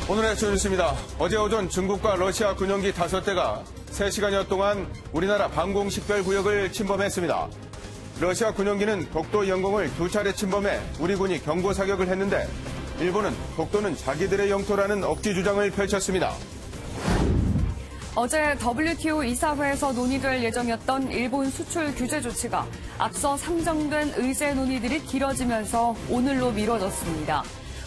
오늘의 주요 뉴스입니다. 어제 오전 중국과 러시아 군용기 5대가 3시간여 동안 우리나라 방공식별구역을 침범했습니다. 러시아 군용기는 독도 영공을 2차례 침범해 우리 군이 경고 사격을 했는데 일본은 독도는 자기들의 영토라는 억지 주장을 펼쳤습니다. 어제 WTO 이사회에서 논의될 예정이었던 일본 수출 규제 조치가 앞서 상정된 의제 논의들이 길어지면서 오늘로 미뤄졌습니다.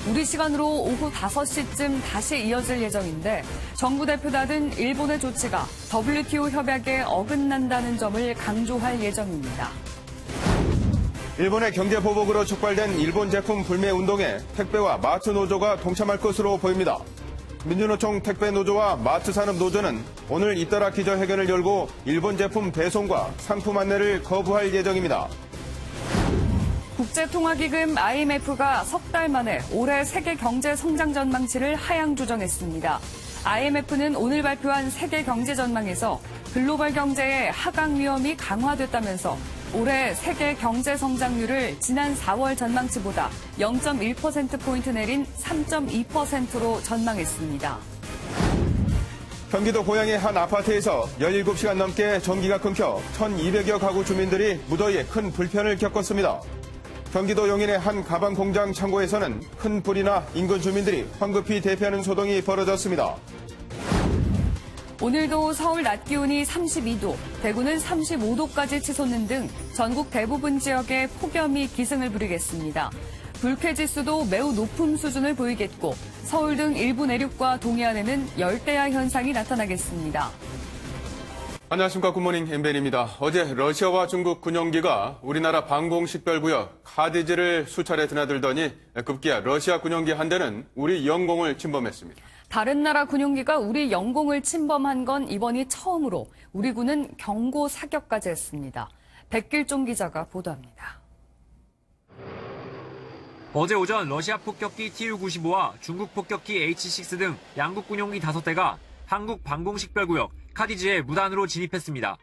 우리 시간으로 오후 5시쯤 다시 이어질 예정인데 정부 대표단은 일본의 조치가 WTO 협약에 어긋난다는 점을 강조할 예정입니다. 일본의 경제 보복으로 촉발된 일본 제품 불매 운동에 택배와 마트 노조가 동참할 것으로 보입니다. 민주노총 택배노조와 마트산업노조는 오늘 잇따라 기자회견을 열고 일본 제품 배송과 상품 안내를 거부할 예정입니다. 국제통화기금 IMF가 석 달 만에 올해 세계 경제 성장 전망치를 하향 조정했습니다. IMF는 오늘 발표한 세계 경제 전망에서 글로벌 경제의 하강 위험이 강화됐다면서 올해 세계 경제 성장률을 지난 4월 전망치보다 0.1%포인트 내린 3.2%로 전망했습니다. 경기도 고양의 한 아파트에서 17시간 넘게 전기가 끊겨 1,200여 가구 주민들이 무더위에 큰 불편을 겪었습니다. 경기도 용인의 한 가방 공장 창고에서는 큰 불이나 인근 주민들이 황급히 대피하는 소동이 벌어졌습니다. 오늘도 서울 낮 기온이 32도, 대구는 35도까지 치솟는 등 전국 대부분 지역에 폭염이 기승을 부리겠습니다. 불쾌지수도 매우 높은 수준을 보이겠고 서울 등 일부 내륙과 동해안에는 열대야 현상이 나타나겠습니다. 안녕하십니까. 굿모닝 엠벤입니다. 어제 러시아와 중국 군용기가 우리나라 방공식별구역 카디즈를 수차례 드나들더니 급기야 러시아 군용기 한 대는 우리 영공을 침범했습니다. 다른 나라 군용기가 우리 영공을 침범한 건 이번이 처음으로 우리 군은 경고 사격까지 했습니다. 백길종 기자가 보도합니다. 어제 오전 러시아 폭격기 Tu-95와 중국 폭격기 H-6 등 양국 군용기 5대가 한국 방공식별구역 카디즈에 무단으로 진입했습니다.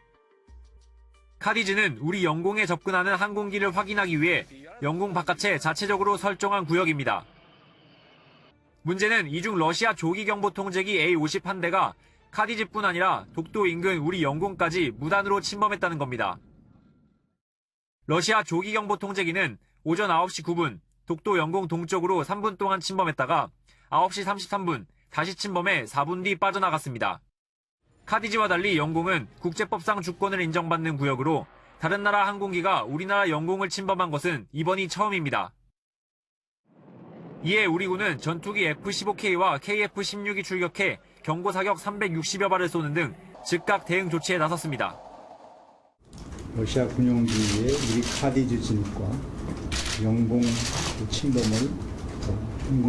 카디즈는 우리 영공에 접근하는 항공기를 확인하기 위해 영공 바깥에 자체적으로 설정한 구역입니다. 문제는 이중 러시아 조기경보 통제기 A-50 한 대가 카디즈뿐 아니라 독도 인근 우리 영공까지 무단으로 침범했다는 겁니다. 러시아 조기경보 통제기는 오전 9시 9분 독도 영공 동쪽으로 3분 동안 침범했다가 9시 33분 다시 침범해 4분 뒤 빠져나갔습니다. 카디즈와 달리 영공은 국제법상 주권을 인정받는 구역으로 다른 나라 항공기가 우리나라 영공을 침범한 것은 이번이 처음입니다. 이에 우리 군은 전투기 F-15K와 KF-16이 출격해 경고 사격 360여 발을 쏘는 등 즉각 대응 조치에 나섰습니다. 러시아 군용기의 우리 카디즈 진입과 영공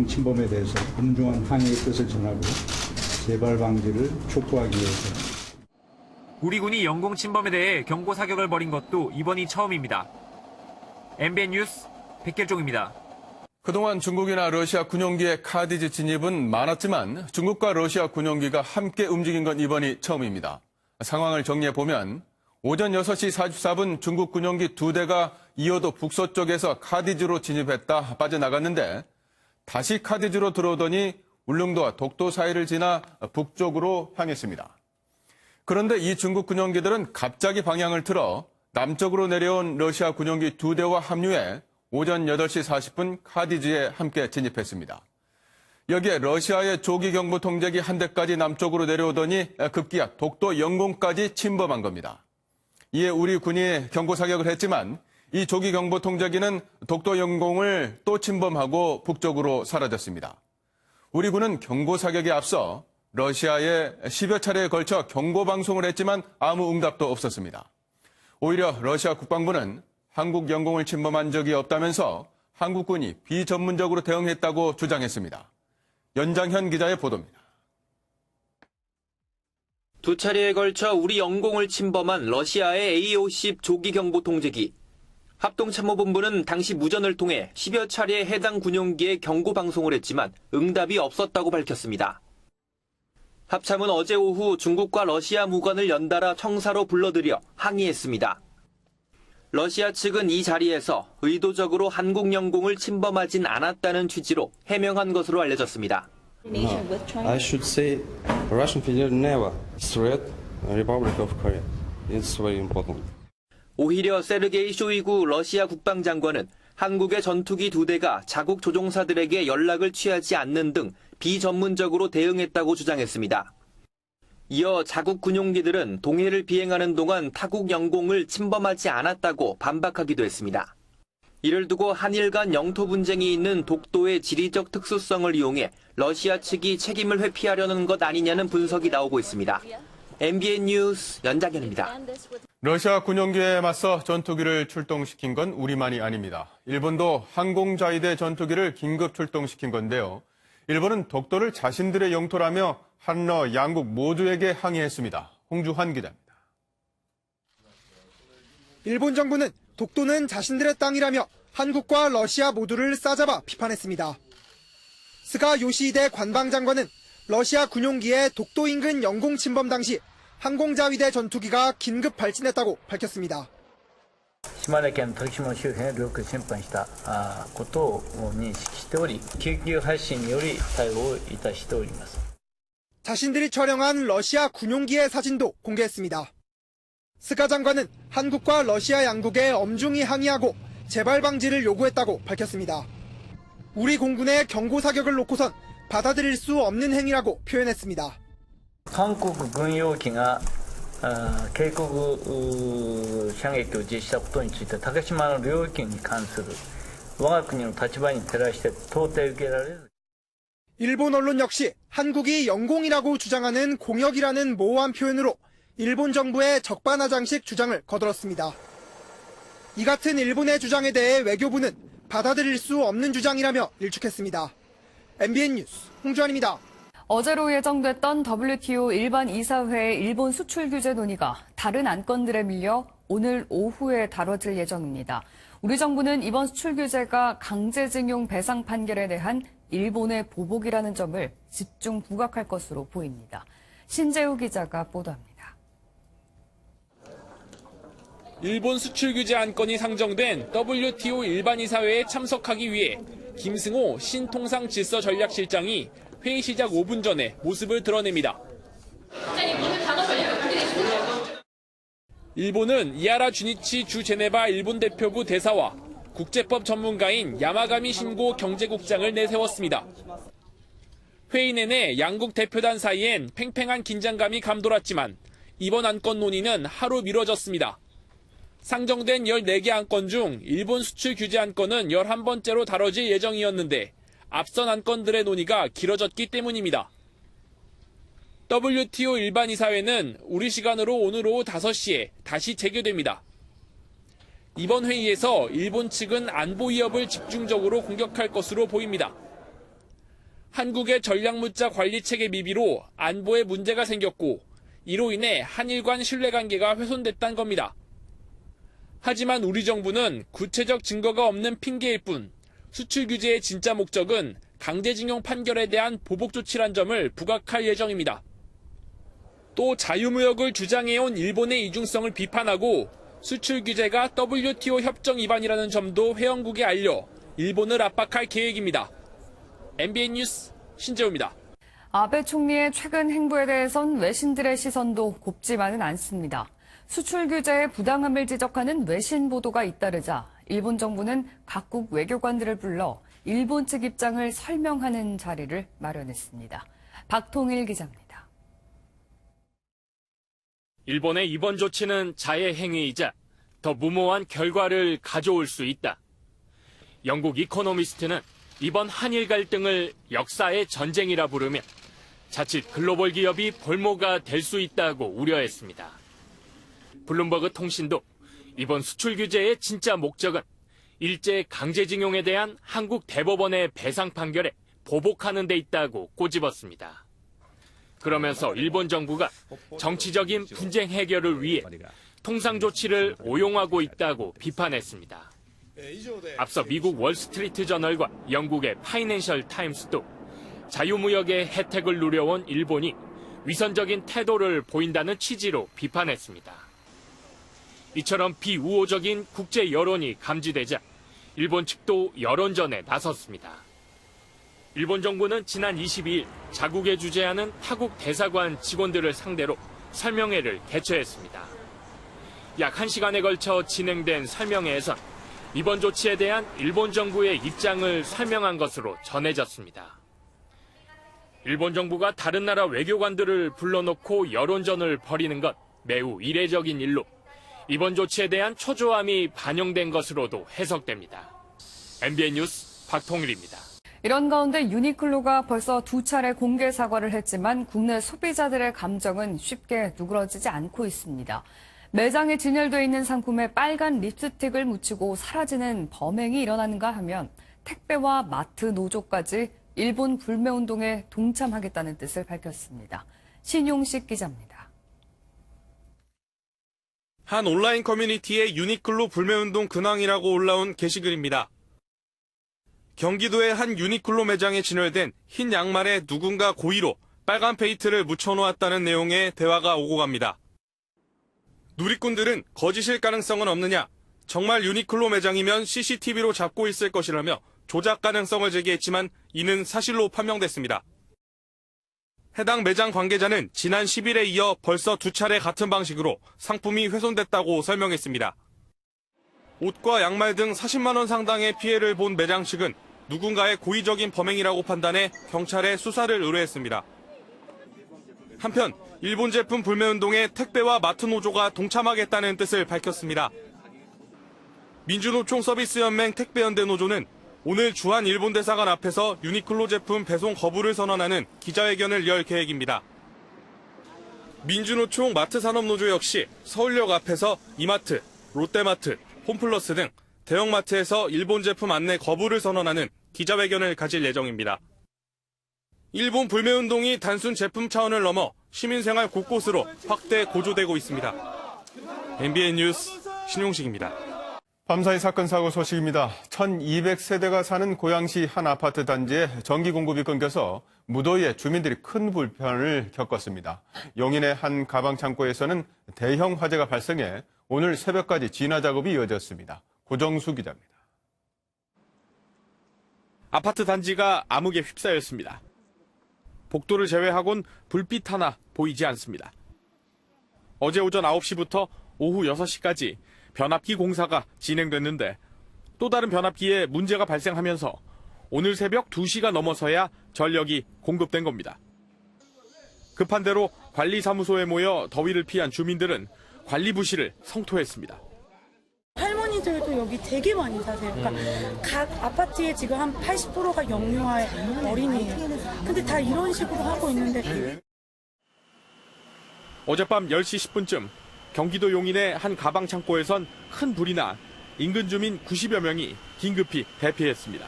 침범에 대해서 엄중한 항의의 뜻을 전하고 재발 방지를 촉구하기 위해서 우리 군이 영공 침범에 대해 경고 사격을 벌인 것도 이번이 처음입니다. MBN 뉴스 백길종입니다. 그동안 중국이나 러시아 군용기의 카디즈 진입은 많았지만 중국과 러시아 군용기가 함께 움직인 건 이번이 처음입니다. 상황을 정리해보면 오전 6시 44분 중국 군용기 2대가 이어도 북서쪽에서 카디즈로 진입했다 빠져나갔는데 다시 카디즈로 들어오더니 울릉도와 독도 사이를 지나 북쪽으로 향했습니다. 그런데 이 중국 군용기들은 갑자기 방향을 틀어 남쪽으로 내려온 러시아 군용기 2대와 합류해 오전 8시 40분 카디즈에 함께 진입했습니다. 여기에 러시아의 조기경보 통제기 한 대까지 남쪽으로 내려오더니 급기야 독도 영공까지 침범한 겁니다. 이에 우리 군이 경고 사격을 했지만 이 조기경보 통제기는 독도 영공을 또 침범하고 북쪽으로 사라졌습니다. 우리 군은 경고 사격에 앞서 러시아에 10여 차례에 걸쳐 경고 방송을 했지만 아무 응답도 없었습니다. 오히려 러시아 국방부는 한국 영공을 침범한 적이 없다면서 한국군이 비전문적으로 대응했다고 주장했습니다. 연장현 기자의 보도입니다. 2차례에 걸쳐 우리 영공을 침범한 러시아의 A-50 조기경보 통제기. 합동참모본부는 당시 무전을 통해 10여 차례 해당 군용기에 경고 방송을 했지만 응답이 없었다고 밝혔습니다. 합참은 어제 오후 중국과 러시아 무관을 연달아 청사로 불러들여 항의했습니다. 러시아 측은 이 자리에서 의도적으로 한국 영공을 침범하진 않았다는 취지로 해명한 것으로 알려졌습니다. I should say Russian Federation never threat Republic of Korea. It's very important. 오히려 세르게이 쇼이구 러시아 국방장관은 한국의 전투기 2대가 자국 조종사들에게 연락을 취하지 않는 등 비전문적으로 대응했다고 주장했습니다. 이어 자국 군용기들은 동해를 비행하는 동안 타국 영공을 침범하지 않았다고 반박하기도 했습니다. 이를 두고 한일 간 영토 분쟁이 있는 독도의 지리적 특수성을 이용해 러시아 측이 책임을 회피하려는 것 아니냐는 분석이 나오고 있습니다. MBN 뉴스 연장현입니다. 러시아 군용기에 맞서 전투기를 출동시킨 건 우리만이 아닙니다. 일본도 항공자위대 전투기를 긴급 출동시킨 건데요. 일본은 독도를 자신들의 영토라며 한러 양국 모두에게 항의했습니다. 홍주환 기자입니다. 일본 정부는 독도는 자신들의 땅이라며 한국과 러시아 모두를 싸잡아 비판했습니다. 스가 요시히데 관방장관은 러시아 군용기의 독도 인근 영공 침범 당시 항공자위대 전투기가 긴급 발진했다고 밝혔습니다. 島根県鳥島周辺で領空侵犯したことを認識しており、救急発進により対応いたしております。 자신들이 촬영한 러시아 군용기의 사진도 공개했습니다. 스가 장관은 한국과 러시아 양국에 엄중히 항의하고 재발 방지를 요구했다고 밝혔습니다. 우리 공군의 경고 사격을 놓고선 받아들일 수 없는 행위라고 표현했습니다. 韓国軍用機が警告射撃を実施したことについて竹島の領域に関する我が国の立場に照らして到底受けられず 일본 언론 역시 한국이 영공이라고 주장하는 공역이라는 모호한 표현으로 일본 정부의 적반하장식 주장을 거들었습니다. 이 같은 일본의 주장에 대해 외교부는 받아들일 수 없는 주장이라며 일축했습니다. MBN 뉴스 홍주환입니다. 어제로 예정됐던 WTO 일반 이사회의 일본 수출 규제 논의가 다른 안건들에 밀려 오늘 오후에 다뤄질 예정입니다. 우리 정부는 이번 수출 규제가 강제징용 배상 판결에 대한 일본의 보복이라는 점을 집중 부각할 것으로 보입니다. 신재우 기자가 보도합니다. 일본 수출 규제 안건이 상정된 WTO 일반 이사회에 참석하기 위해 김승호 신통상질서전략실장이 회의 시작 5분 전에 모습을 드러냅니다. 일본은 이하라 주니치 주 제네바 일본 대표부 대사와 국제법 전문가인 야마가미 신고 경제국장을 내세웠습니다. 회의 내내 양국 대표단 사이엔 팽팽한 긴장감이 감돌았지만 이번 안건 논의는 하루 미뤄졌습니다. 상정된 14개 안건 중 일본 수출 규제 안건은 11번째로 다뤄질 예정이었는데 앞선 안건들의 논의가 길어졌기 때문입니다. WTO 일반 이사회는 우리 시간으로 오늘 오후 5시에 다시 재개됩니다. 이번 회의에서 일본 측은 안보 위협을 집중적으로 공격할 것으로 보입니다. 한국의 전략무자 관리체계 미비로 안보에 문제가 생겼고 이로 인해 한일 간 신뢰관계가 훼손됐다는 겁니다. 하지만 우리 정부는 구체적 증거가 없는 핑계일 뿐 수출 규제의 진짜 목적은 강제징용 판결에 대한 보복 조치란 점을 부각할 예정입니다. 또 자유무역을 주장해온 일본의 이중성을 비판하고 수출 규제가 WTO 협정 위반이라는 점도 회원국에 알려 일본을 압박할 계획입니다. MBN 뉴스 신재우입니다. 아베 총리의 최근 행보에 대해선 외신들의 시선도 곱지만은 않습니다. 수출 규제의 부당함을 지적하는 외신 보도가 잇따르자 일본 정부는 각국 외교관들을 불러 일본 측 입장을 설명하는 자리를 마련했습니다. 박통일 기자입니다. 일본의 이번 조치는 자해 행위이자 더 무모한 결과를 가져올 수 있다. 영국 이코노미스트는 이번 한일 갈등을 역사의 전쟁이라 부르며 자칫 글로벌 기업이 볼모가 될 수 있다고 우려했습니다. 블룸버그 통신도 이번 수출 규제의 진짜 목적은 일제 강제징용에 대한 한국 대법원의 배상 판결에 보복하는 데 있다고 꼬집었습니다. 그러면서 일본 정부가 정치적인 분쟁 해결을 위해 통상 조치를 오용하고 있다고 비판했습니다. 앞서 미국 월스트리트 저널과 영국의 파이낸셜 타임스도 자유무역의 혜택을 누려온 일본이 위선적인 태도를 보인다는 취지로 비판했습니다. 이처럼 비우호적인 국제 여론이 감지되자 일본 측도 여론전에 나섰습니다. 일본 정부는 지난 22일 자국에 주재하는 타국 대사관 직원들을 상대로 설명회를 개최했습니다. 약 1시간에 걸쳐 진행된 설명회에선 이번 조치에 대한 일본 정부의 입장을 설명한 것으로 전해졌습니다. 일본 정부가 다른 나라 외교관들을 불러놓고 여론전을 벌이는 것 매우 이례적인 일로 이번 조치에 대한 초조함이 반영된 것으로도 해석됩니다. MBN 뉴스 박통일입니다. 이런 가운데 유니클로가 벌써 2차례 공개 사과를 했지만 국내 소비자들의 감정은 쉽게 누그러지지 않고 있습니다. 매장에 진열돼 있는 상품에 빨간 립스틱을 묻히고 사라지는 범행이 일어나는가 하면 택배와 마트 노조까지 일본 불매운동에 동참하겠다는 뜻을 밝혔습니다. 신용식 기자입니다. 한 온라인 커뮤니티의 유니클로 불매운동 근황이라고 올라온 게시글입니다. 경기도의 한 유니클로 매장에 진열된 흰 양말에 누군가 고의로 빨간 페인트를 묻혀놓았다는 내용의 대화가 오고 갑니다. 누리꾼들은 거짓일 가능성은 없느냐, 정말 유니클로 매장이면 CCTV로 잡고 있을 것이라며 조작 가능성을 제기했지만 이는 사실로 판명됐습니다. 해당 매장 관계자는 지난 10일에 이어 벌써 2차례 같은 방식으로 상품이 훼손됐다고 설명했습니다. 옷과 양말 등 40만 원 상당의 피해를 본 매장 측은 누군가의 고의적인 범행이라고 판단해 경찰에 수사를 의뢰했습니다. 한편 일본 제품 불매운동에 택배와 마트 노조가 동참하겠다는 뜻을 밝혔습니다. 민주노총 서비스연맹 택배연대 노조는 오늘 주한 일본 대사관 앞에서 유니클로 제품 배송 거부를 선언하는 기자회견을 열 계획입니다. 민주노총 마트산업노조 역시 서울역 앞에서 이마트, 롯데마트, 홈플러스 등 대형마트에서 일본 제품 안내 거부를 선언하는 기자회견을 가질 예정입니다. 일본 불매운동이 단순 제품 차원을 넘어 시민생활 곳곳으로 확대 고조되고 있습니다. MBN 뉴스 신용식입니다. 밤사이 사건 사고 소식입니다. 1200세대가 사는 고양시 한 아파트 단지에 전기 공급이 끊겨서 무더위에 주민들이 큰 불편을 겪었습니다. 용인의 한 가방 창고에서는 대형 화재가 발생해 오늘 새벽까지 진화 작업이 이어졌습니다. 고정수 기자입니다. 아파트 단지가 암흑에 휩싸였습니다. 복도를 제외하곤 불빛 하나 보이지 않습니다. 어제 오전 9시부터 오후 6시까지 변압기 공사가 진행됐는데 또 다른 변압기에 문제가 발생하면서 오늘 새벽 2시가 넘어서야 전력이 공급된 겁니다. 급한 대로 관리사무소에 모여 더위를 피한 주민들은 관리 부실을 성토했습니다. 할머니들도 여기 되게 많이 사세요. 그러니까 각 아파트에 지금 한 80%가 영유아 어린이에요. 근데 다 이런 식으로 하고 있는데. 어젯밤 10시 10분쯤 경기도 용인의 한 가방 창고에선 큰 불이 나 인근 주민 90여 명이 긴급히 대피했습니다.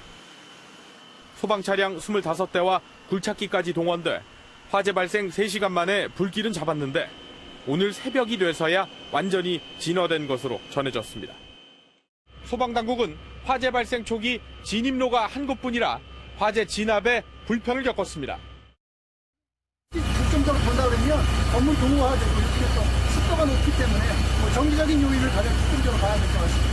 소방차량 25대와 굴착기까지 동원돼 화재 발생 3시간 만에 불길은 잡았는데 오늘 새벽이 돼서야 완전히 진화된 것으로 전해졌습니다. 소방당국은 화재 발생 초기 진입로가 한 곳뿐이라 화재 진압에 불편을 겪었습니다. 중점적으로 본다 그러면 건물 동호화 되고 이렇게 해서 습도가 높기 때문에 정기적인 요인을 가장 중점적으로 봐야 될 것 같습니다.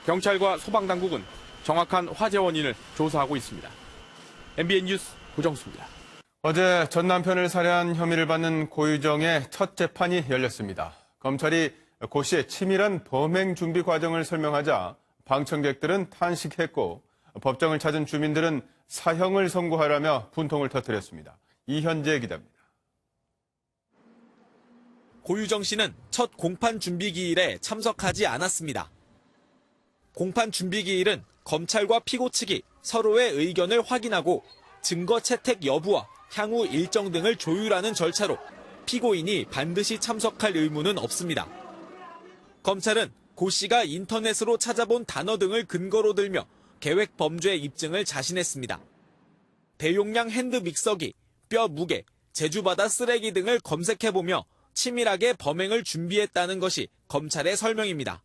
경찰과 소방당국은 정확한 화재 원인을 조사하고 있습니다. MBN 뉴스 고정수입니다. 어제 전 남편을 살해한 혐의를 받는 고유정의 첫 재판이 열렸습니다. 검찰이 고 씨의 치밀한 범행 준비 과정을 설명하자 방청객들은 탄식했고 법정을 찾은 주민들은 사형을 선고하라며 분통을 터뜨렸습니다. 이현재 기자입니다. 고유정 씨는 첫 공판 준비 기일에 참석하지 않았습니다. 공판 준비 기일은 검찰과 피고 측이 서로의 의견을 확인하고 증거 채택 여부와 향후 일정 등을 조율하는 절차로 피고인이 반드시 참석할 의무는 없습니다. 검찰은 고 씨가 인터넷으로 찾아본 단어 등을 근거로 들며 계획 범죄 입증을 자신했습니다. 대용량 핸드 믹서기, 뼈 무게, 제주바다 쓰레기 등을 검색해보며 치밀하게 범행을 준비했다는 것이 검찰의 설명입니다.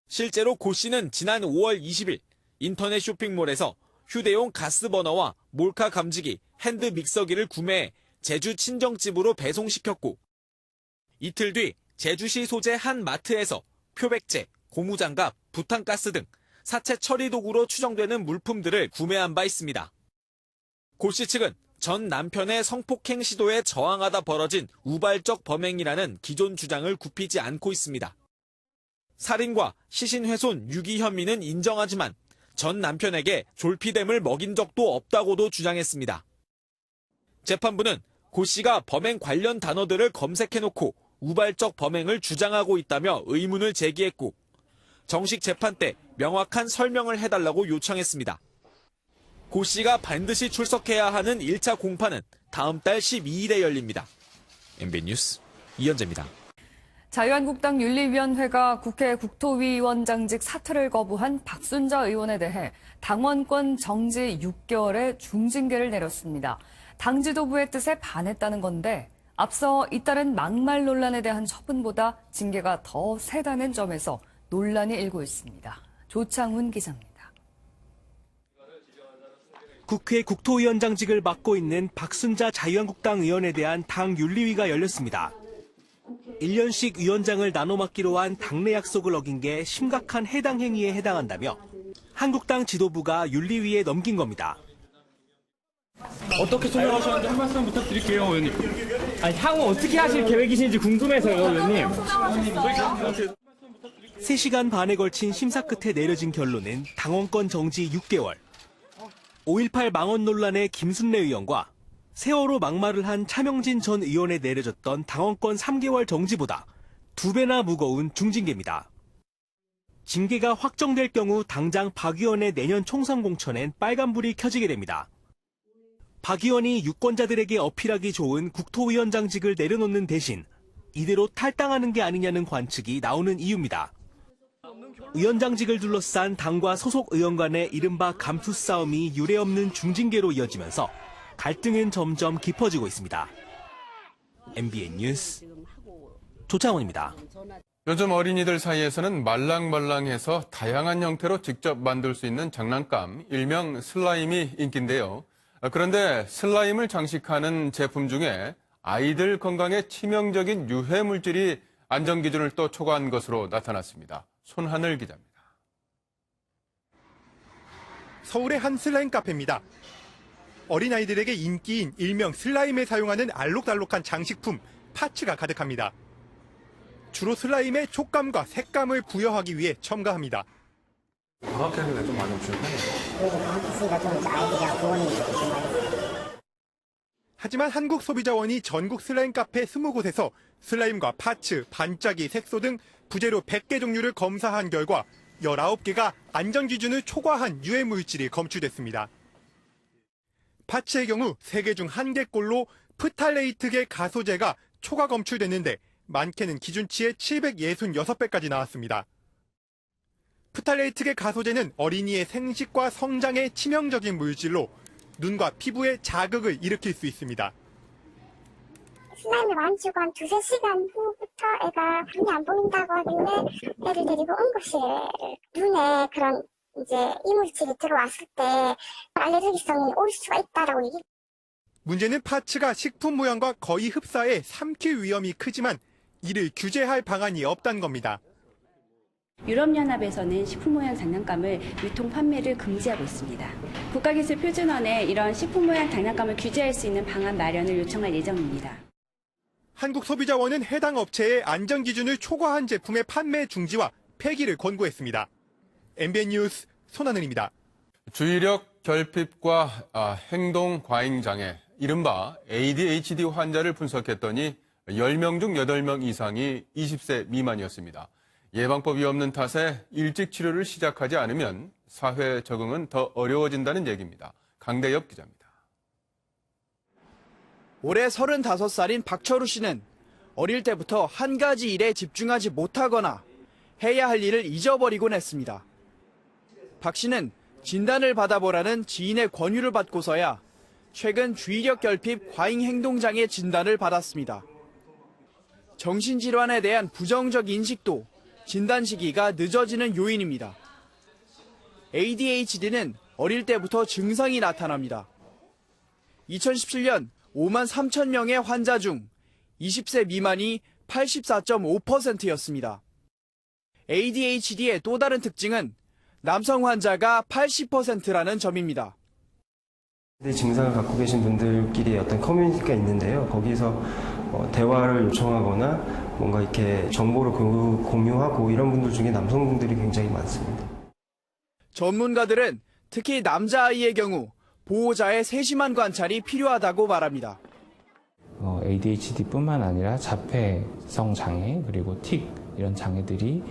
실제로 고 씨는 지난 5월 20일 인터넷 쇼핑몰에서 휴대용 가스버너와 몰카 감지기, 핸드 믹서기를 구매해 제주 친정집으로 배송시켰고 이틀 뒤 제주시 소재 한 마트에서 표백제, 고무장갑, 부탄가스 등 사체 처리 도구로 추정되는 물품들을 구매한 바 있습니다. 고 씨 측은 전 남편의 성폭행 시도에 저항하다 벌어진 우발적 범행이라는 기존 주장을 굽히지 않고 있습니다. 살인과 시신훼손, 유기 혐의는 인정하지만 전 남편에게 졸피뎀을 먹인 적도 없다고도 주장했습니다. 재판부는 고 씨가 범행 관련 단어들을 검색해놓고 우발적 범행을 주장하고 있다며 의문을 제기했고 정식 재판 때 명확한 설명을 해달라고 요청했습니다. 고 씨가 반드시 출석해야 하는 1차 공판은 다음 달 12일에 열립니다. MBN 뉴스 이현재입니다. 자유한국당 윤리위원회가 국회 국토위원장직 사퇴를 거부한 박순자 의원에 대해 당원권 정지 6개월의 중징계를 내렸습니다. 당 지도부의 뜻에 반했다는 건데 앞서 잇따른 막말 논란에 대한 처분보다 징계가 더 세다는 점에서 논란이 일고 있습니다. 조창훈 기자입니다. 국회 국토위원장직을 맡고 있는 박순자 자유한국당 의원에 대한 당 윤리위가 열렸습니다. 1년씩 위원장을 나눠 맡기로 한 당내 약속을 어긴 게 심각한 해당 행위에 해당한다며 한국당 지도부가 윤리위에 넘긴 겁니다. 어떻게 설명하셨는지 한 말씀 부탁드릴게요, 의원님. 아니, 향후 어떻게 하실 계획이신지 궁금해서요, 의원님. 3시간 반에 걸친 심사 끝에 내려진 결론은 당원권 정지 6개월. 5.18 망언 논란의 김순례 의원과 세월호 막말을 한 차명진 전 의원에 내려졌던 당원권 3개월 정지보다 2배나 무거운 중징계입니다. 징계가 확정될 경우 당장 박 의원의 내년 총선 공천엔 빨간불이 켜지게 됩니다. 박 의원이 유권자들에게 어필하기 좋은 국토위원장직을 내려놓는 대신 이대로 탈당하는 게 아니냐는 관측이 나오는 이유입니다. 위원장직을 둘러싼 당과 소속 의원 간의 이른바 감투 싸움이 유례없는 중징계로 이어지면서 갈등은 점점 깊어지고 있습니다. MBN 뉴스 조창훈입니다. 요즘 어린이들 사이에서는 말랑말랑해서 다양한 형태로 직접 만들 수 있는 장난감, 일명 슬라임이 인기인데요. 그런데 슬라임을 장식하는 제품 중에 아이들 건강에 치명적인 유해 물질이 안전기준을 또 초과한 것으로 나타났습니다. 손하늘 기자입니다. 서울의 한 슬라임 카페입니다. 어린아이들에게 인기인 일명 슬라임에 사용하는 알록달록한 장식품, 파츠가 가득합니다. 주로 슬라임의 촉감과 색감을 부여하기 위해 첨가합니다. 과학계에서 좀 많이 오시는 하지만 한국소비자원이 전국 슬라임 카페 20곳에서 슬라임과 파츠, 반짝이, 색소 등 부재료 100개 종류를 검사한 결과 19개가 안전기준을 초과한 유해물질이 검출됐습니다. 파츠의 경우 3개 중 1개꼴로 프탈레이트계 가소제가 초과 검출됐는데 많게는 기준치의 766배까지 나왔습니다. 프탈레이트계 가소제는 어린이의 생식과 성장에 치명적인 물질로 눈과 피부에 자극을 일으킬 수 있습니다. 슬라임을 만지고 한 2-3시간 후부터 애가 눈이 안 보인다고 하길래 애를 데리고 응급실 눈에 그런 이제 이물질이 들어왔을 때 알레르기성이 올 수가 있다라고 얘기. 문제는 파츠가 식품 모양과 거의 흡사해 삼킬 위험이 크지만 이를 규제할 방안이 없다는 겁니다. 유럽연합에서는 식품 모양 장난감을 유통 판매를 금지하고 있습니다. 국가기술표준원에 이런 식품 모양 장난감을 규제할 수 있는 방안 마련을 요청할 예정입니다. 한국소비자원은 해당 업체에 안전기준을 초과한 제품의 판매 중지와 폐기를 권고했습니다. MBN 뉴스 손하늘입니다. 주의력 결핍과 행동 과잉장애, 이른바 ADHD 환자를 분석했더니 10명 중 8명 이상이 20세 미만이었습니다. 예방법이 없는 탓에 일찍 치료를 시작하지 않으면 사회 적응은 더 어려워진다는 얘기입니다. 강대엽 기자입니다. 올해 35살인 박철우 씨는 어릴 때부터 한 가지 일에 집중하지 못하거나 해야 할 일을 잊어버리곤 했습니다. 박 씨는 진단을 받아보라는 지인의 권유를 받고서야 최근 주의력 결핍 과잉 행동장애 진단을 받았습니다. 정신질환에 대한 부정적 인식도 진단 시기가 늦어지는 요인입니다. ADHD는 어릴 때부터 증상이 나타납니다. 2017년 5만 3천 명의 환자 중 20세 미만이 84.5%였습니다. ADHD의 또 다른 특징은 남성 환자가 80%라는 점입니다. 증상을 갖고 계신 분들끼리 어떤 커뮤니티가 있는데요. 거기서 대화를 요청하거나 뭔가 이렇게 정보를 공유하고 이런 분들 중에 남성분들이 굉장히 많습니다. 전문가들은 특히 남자아이의 경우 보호자의 세심한 관찰이 필요하다고 말합니다. ADHD뿐만 아니라 자폐성 장애 그리고 틱 이런 장애들이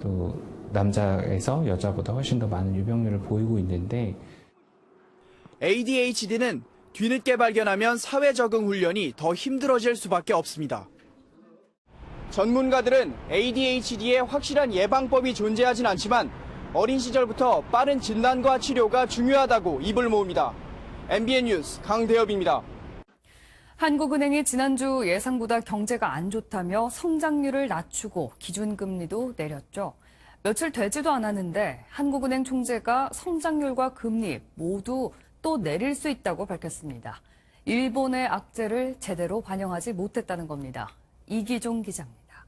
또 남자에서 여자보다 훨씬 더 많은 유병률을 보이고 있는데 ADHD는 뒤늦게 발견하면 사회 적응 훈련이 더 힘들어질 수밖에 없습니다. 전문가들은 ADHD의 확실한 예방법이 존재하진 않지만 어린 시절부터 빠른 진단과 치료가 중요하다고 입을 모읍니다. MBN 뉴스 강대엽입니다. 한국은행이 지난주 예상보다 경제가 안 좋다며 성장률을 낮추고 기준금리도 내렸죠. 며칠 되지도 않았는데 한국은행 총재가 성장률과 금리 모두 또 내릴 수 있다고 밝혔습니다. 일본의 악재를 제대로 반영하지 못했다는 겁니다. 이기종 기자입니다.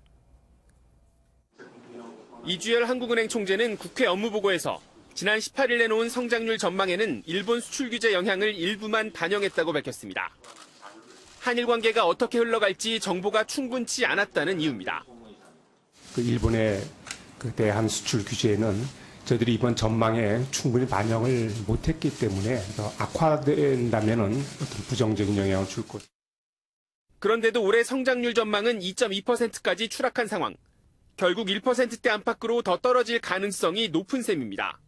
이주열 한국은행 총재는 국회 업무보고에서 지난 18일 내놓은 성장률 전망에는 일본 수출 규제 영향을 일부만 반영했다고 밝혔습니다. 한일 관계가 어떻게 흘러갈지 정보가 충분치 않았다는 이유입니다. 일본의 대한 수출 규제는 저희들이 이번 전망에 충분히 반영을 못했기 때문에 악화된다면 어떤 부정적인 영향을 줄 것. 그런데도 올해 성장률 전망은 2.2%까지 추락한 상황. 결국 1%대 안팎으로 더 떨어질 가능성이 높은 셈입니다.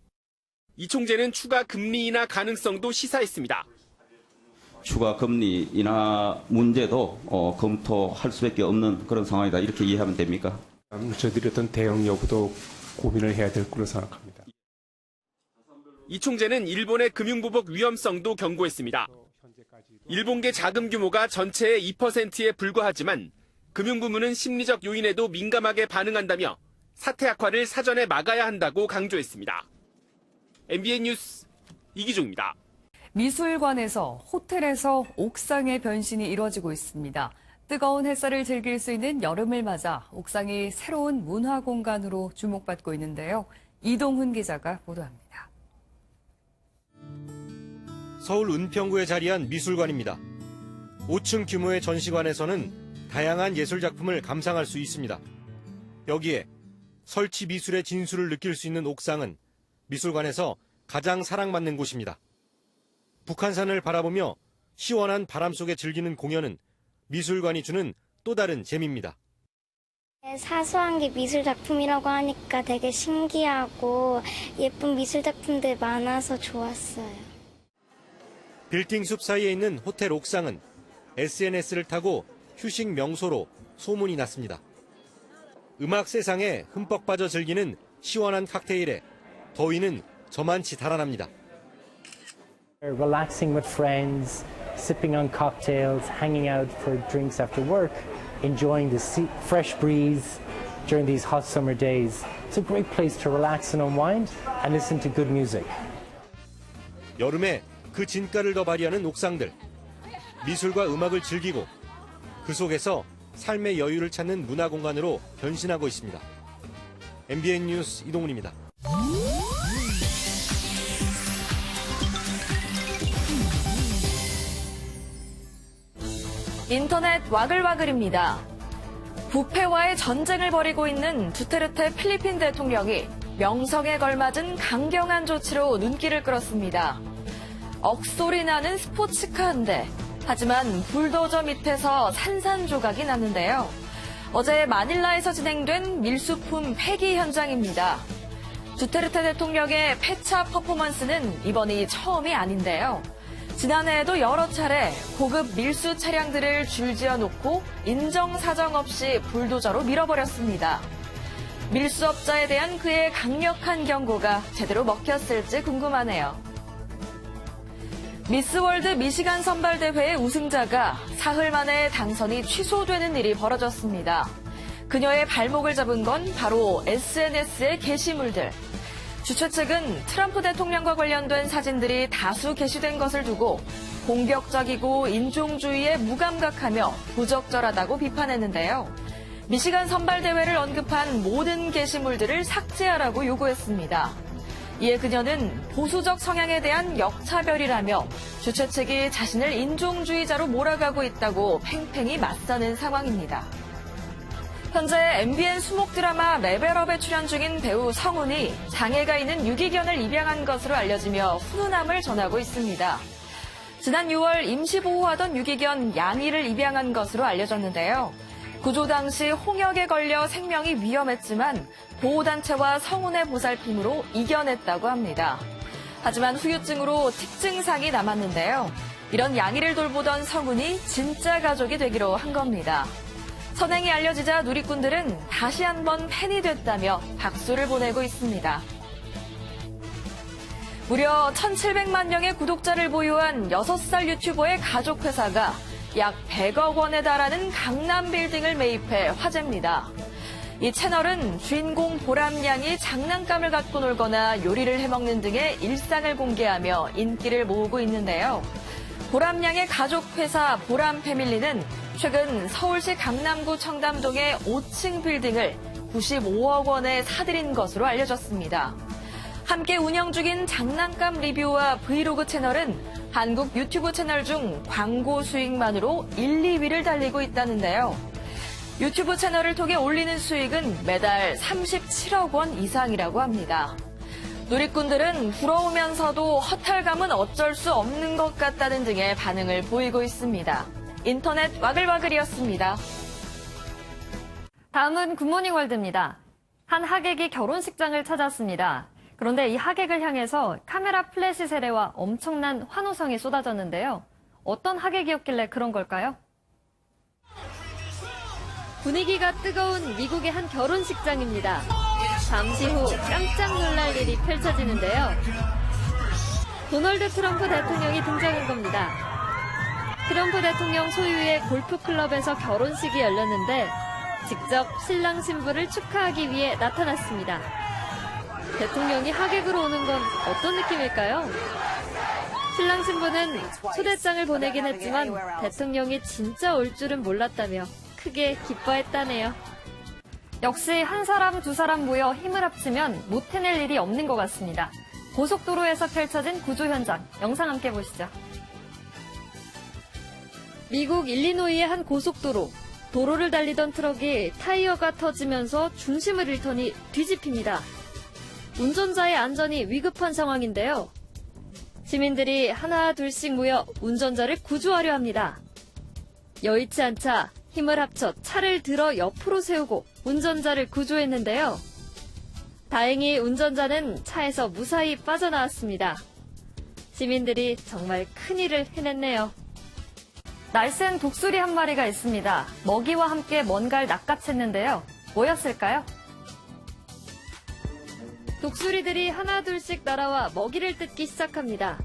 이 총재는 추가 금리 인하 가능성도 시사했습니다. 추가 금리 인하 문제도 검토할 수밖에 없는 그런 상황이다. 이렇게 이해하면 됩니까? 저희들이 어떤 대응 여부도 고민을 해야 될 거로 생각합니다. 이 총재는 일본의 금융보복 위험성도 경고했습니다. 일본계 자금 규모가 전체의 2%에 불과하지만 금융부문은 심리적 요인에도 민감하게 반응한다며 사태 악화를 사전에 막아야 한다고 강조했습니다. MBN 뉴스 이기종입니다. 미술관에서 호텔에서 옥상의 변신이 이루어지고 있습니다. 뜨거운 햇살을 즐길 수 있는 여름을 맞아 옥상이 새로운 문화 공간으로 주목받고 있는데요. 이동훈 기자가 보도합니다. 서울 은평구에 자리한 미술관입니다. 5층 규모의 전시관에서는 다양한 예술작품을 감상할 수 있습니다. 여기에 설치 미술의 진수를 느낄 수 있는 옥상은 미술관에서 가장 사랑받는 곳입니다. 북한산을 바라보며 시원한 바람 속에 즐기는 공연은 미술관이 주는 또 다른 재미입니다. 사소한 게 미술작품이라고 하니까 되게 신기하고 예쁜 미술작품들 많아서 좋았어요. 빌딩 숲 사이에 있는 호텔 옥상은 SNS를 타고 휴식 명소로 소문이 났습니다. 음악 세상에 흠뻑 빠져 즐기는 시원한 칵테일에 더위는 저만치 달아납니다. Relaxing with friends, sipping on cocktails, hanging out for drinks after work, enjoying the fresh breeze during these hot summer days. It's a great place to relax and unwind and listen to good music. 여름에 그 진가를 더 발휘하는 옥상들. 미술과 음악을 즐기고 그 속에서 삶의 여유를 찾는 문화 공간으로 변신하고 있습니다. MBN 뉴스 이동훈입니다. 인터넷 와글와글입니다. 부패와의 전쟁을 벌이고 있는 두테르테 필리핀 대통령이 명성에 걸맞은 강경한 조치로 눈길을 끌었습니다. 억소리 나는 스포츠카 한 대. 하지만 불도저 밑에서 산산조각이 났는데요. 어제 마닐라에서 진행된 밀수품 폐기 현장입니다. 두테르테 대통령의 폐차 퍼포먼스는 이번이 처음이 아닌데요. 지난해에도 여러 차례 고급 밀수 차량들을 줄지어 놓고 인정사정 없이 불도저로 밀어버렸습니다. 밀수업자에 대한 그의 강력한 경고가 제대로 먹혔을지 궁금하네요. 미스월드 미시간 선발대회의 우승자가 사흘 만에 당선이 취소되는 일이 벌어졌습니다. 그녀의 발목을 잡은 건 바로 SNS의 게시물들. 주최 측은 트럼프 대통령과 관련된 사진들이 다수 게시된 것을 두고 공격적이고 인종주의에 무감각하며 부적절하다고 비판했는데요. 미시간 선발대회를 언급한 모든 게시물들을 삭제하라고 요구했습니다. 이에 그녀는 보수적 성향에 대한 역차별이라며 주최 측이 자신을 인종주의자로 몰아가고 있다고 팽팽히 맞서는 상황입니다. 현재 MBN 수목 드라마 레벨업에 출연 중인 배우 성훈이 장애가 있는 유기견을 입양한 것으로 알려지며 훈훈함을 전하고 있습니다. 지난 6월 임시보호하던 유기견 양이를 입양한 것으로 알려졌는데요. 구조 당시 홍역에 걸려 생명이 위험했지만 보호단체와 성훈의 보살핌으로 이겨냈다고 합니다. 하지만 후유증으로 특증상이 남았는데요. 이런 양이를 돌보던 성훈이 진짜 가족이 되기로 한 겁니다. 선행이 알려지자 누리꾼들은 다시 한번 팬이 됐다며 박수를 보내고 있습니다. 무려 1,700만 명의 구독자를 보유한 6살 유튜버의 가족회사가 약 100억 원에 달하는 강남 빌딩을 매입해 화제입니다. 이 채널은 주인공 보람양이 장난감을 갖고 놀거나 요리를 해먹는 등의 일상을 공개하며 인기를 모으고 있는데요. 보람양의 가족회사 보람패밀리는 최근 서울시 강남구 청담동의 5층 빌딩을 95억 원에 사들인 것으로 알려졌습니다. 함께 운영 중인 장난감 리뷰와 브이로그 채널은 한국 유튜브 채널 중 광고 수익만으로 1, 2위를 달리고 있다는데요. 유튜브 채널을 통해 올리는 수익은 매달 37억 원 이상이라고 합니다. 누리꾼들은 부러우면서도 허탈감은 어쩔 수 없는 것 같다는 등의 반응을 보이고 있습니다. 인터넷 와글와글이었습니다. 다음은 굿모닝 월드입니다. 한 하객이 결혼식장을 찾았습니다. 그런데 이 하객을 향해서 카메라 플래시 세례와 엄청난 환호성이 쏟아졌는데요. 어떤 하객이었길래 그런 걸까요? 분위기가 뜨거운 미국의 한 결혼식장입니다. 잠시 후 깜짝 놀랄 일이 펼쳐지는데요. 도널드 트럼프 대통령이 등장한 겁니다. 트럼프 대통령 소유의 골프클럽에서 결혼식이 열렸는데 직접 신랑 신부를 축하하기 위해 나타났습니다. 대통령이 하객으로 오는 건 어떤 느낌일까요? 신랑 신부는 초대장을 보내긴 했지만 대통령이 진짜 올 줄은 몰랐다며 크게 기뻐했다네요. 역시 한 사람 두 사람 모여 힘을 합치면 못 해낼 일이 없는 것 같습니다. 고속도로에서 펼쳐진 구조 현장, 영상 함께 보시죠. 미국 일리노이의 한 고속도로. 도로를 달리던 트럭이 타이어가 터지면서 중심을 잃더니 뒤집힙니다. 운전자의 안전이 위급한 상황인데요. 시민들이 하나 둘씩 모여 운전자를 구조하려 합니다. 여의치 않자 힘을 합쳐 차를 들어 옆으로 세우고 운전자를 구조했는데요. 다행히 운전자는 차에서 무사히 빠져나왔습니다. 시민들이 정말 큰일을 해냈네요. 날쌘 독수리 한 마리가 있습니다. 먹이와 함께 뭔가를 낚아챘는데요. 뭐였을까요? 독수리들이 하나둘씩 날아와 먹이를 뜯기 시작합니다.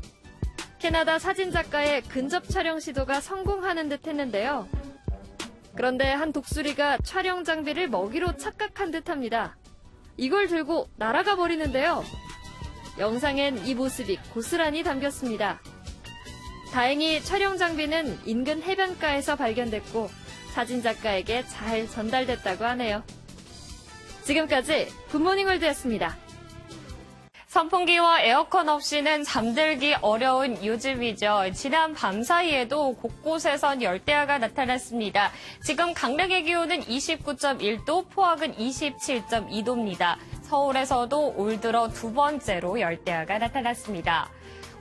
캐나다 사진작가의 근접 촬영 시도가 성공하는 듯 했는데요. 그런데 한 독수리가 촬영 장비를 먹이로 착각한 듯합니다. 이걸 들고 날아가 버리는데요. 영상엔 이 모습이 고스란히 담겼습니다. 다행히 촬영 장비는 인근 해변가에서 발견됐고 사진작가에게 잘 전달됐다고 하네요. 지금까지 굿모닝 월드였습니다. 선풍기와 에어컨 없이는 잠들기 어려운 요즘이죠. 지난 밤 사이에도 곳곳에선 열대야가 나타났습니다. 지금 강릉의 기온은 29.1도, 포항은 27.2도입니다. 서울에서도 올 들어 두 번째로 열대야가 나타났습니다.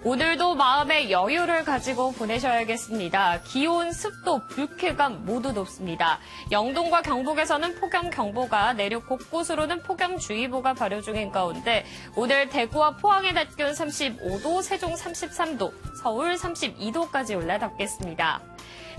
오늘도 마음의 여유를 가지고 보내셔야겠습니다. 기온, 습도, 불쾌감 모두 높습니다. 영동과 경북에서는 폭염경보가, 내륙 곳곳으로는 폭염주의보가 발효 중인 가운데 오늘 대구와 포항의 낮 기온 35도, 세종 33도, 서울 32도까지 올라 덥겠습니다.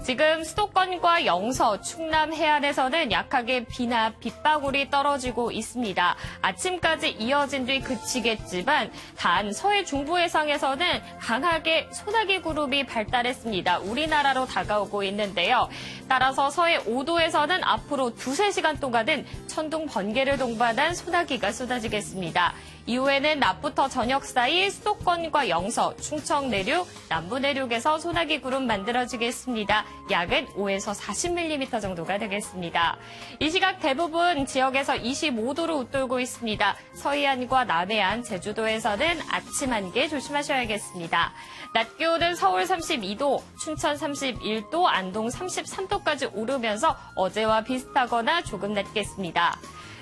지금 수도권과 영서, 충남 해안에서는 약하게 비나 빗방울이 떨어지고 있습니다. 아침까지 이어진 뒤 그치겠지만 단 서해 중부 해상에서는 강하게 소나기 구름이 발달했습니다. 우리나라로 다가오고 있는데요. 따라서 서해 5도에서는 앞으로 2-3시간 동안은 천둥 번개를 동반한 소나기가 쏟아지겠습니다. 이후에는 낮부터 저녁 사이 수도권과 영서, 충청 내륙, 남부 내륙에서 소나기 구름 만들어지겠습니다. 약은 5에서 40mm 정도가 되겠습니다. 이 시각 대부분 지역에서 25도로 웃돌고 있습니다. 서해안과 남해안, 제주도에서는 아침 안개 조심하셔야겠습니다. 낮 기온은 서울 32도, 춘천 31도, 안동 33도까지 오르면서 어제와 비슷하거나 조금 낮겠습니다.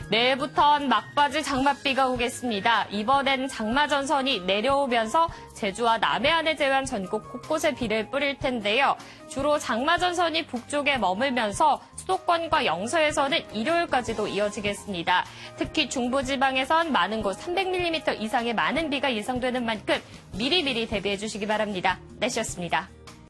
내일부턴 막바지 장맛비가 오겠습니다. 이번엔 장마전선이 내려오면서 제주와 남해안을 제외한 전국 곳곳에 비를 뿌릴 텐데요. 주로 장마전선이 북쪽에 머물면서 수도권과 영서에서는 일요일까지도 이어지겠습니다. 특히 중부지방에선 많은 곳 300mm 이상의 많은 비가 예상되는 만큼 미리미리 대비해 주시기 바랍니다. 날씨였습니다.